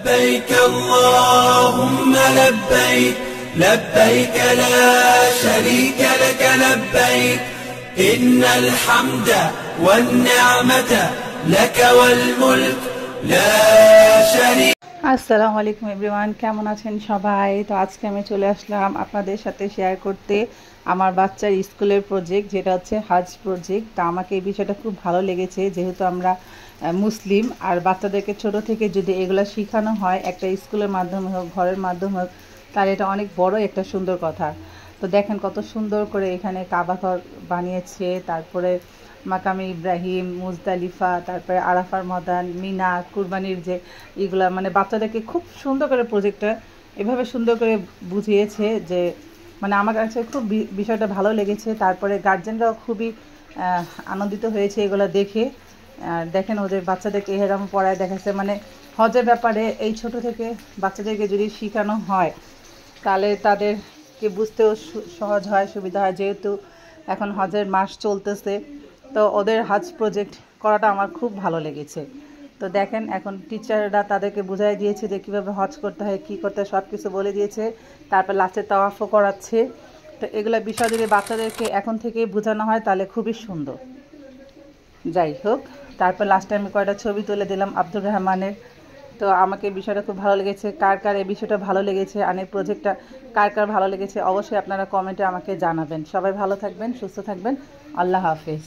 لبيك اللهم لبيك لبيك لا شريك لك لبيك إن الحمد والنعمة لك والملك لا شريك। আসসালামু আলাইকুম এভরিওয়ান, কেমন আছেন সবাই? তো আজকে আমি চলে আসলাম আপনাদের সাথে শেয়ার করতে আমার বাচ্চার স্কুলের প্রজেক্ট, যেটা হচ্ছে হাজ প্রজেক্ট। তো আমাকে এই বিষয়টা খুব ভালো লেগেছে, যেহেতু আমরা মুসলিম আর বাচ্চাদেরকে ছোট থেকে যদি এগুলো শেখানো হয় একটা স্কুলের মাধ্যমে হোক, ঘরের মাধ্যমে হোক, তাহলে এটা অনেক বড় একটা সুন্দর কথা। তো দেখেন কত সুন্দর করে এখানে কাবা ঘর বানিয়েছে, তারপরে মাকামে ইব্রাহিম, মুজদালিফা, তারপরে আরাফার ময়দান, মিনা, কুরবানির যে এগুলা, মানে বাচ্চাদেরকে খুব সুন্দর করে প্রজেক্টটা এভাবে সুন্দর করে বুঝিয়েছে যে মানে আমার কাছে খুব বিষয়টা ভালো লেগেছে। তারপরে গার্জেনরাও খুবই আনন্দিত হয়েছে এগুলো দেখে। দেখেন ওদের বাচ্চাদেরকে এরকম পড়ায় দেখাচ্ছে, মানে হজের ব্যাপারে এই ছোট থেকে বাচ্চাদেরকে যদি শেখানো হয় তাহলে তাদেরকে বুঝতেও সহজ হয়, সুবিধা হয়। যেহেতু এখন হজের মাস চলতেছে, তো ওদের হজ প্রজেক্ট করাটা আমার খুব ভালো লেগেছে। তো দেখেন এখন টিচাররা তাদেরকে বুঝাই দিয়েছে যে কীভাবে হজ করতে হয়, কী করতে হয়, সব কিছু বলে দিয়েছে। তারপর লাস্টে তাওয়াফও করাচ্ছে। তো এগুলো বিষয় যদি বাচ্চাদেরকে এখন থেকেই বোঝানো হয় তাহলে খুবই সুন্দর। যাই হোক, তারপর লাস্টে আমি কয়টা ছবি তুলে দিলাম আব্দুর রহমানের। তো আমাকে এই বিষয়টা খুব ভালো লেগেছে। কার কার এই বিষয়টা ভালো লেগেছে আর এই প্রজেক্টটা কার কার ভালো লেগেছে অবশ্যই আপনারা কমেন্টে আমাকে জানাবেন। সবাই ভালো থাকবেন, সুস্থ থাকবেন। আল্লাহ হাফেজ।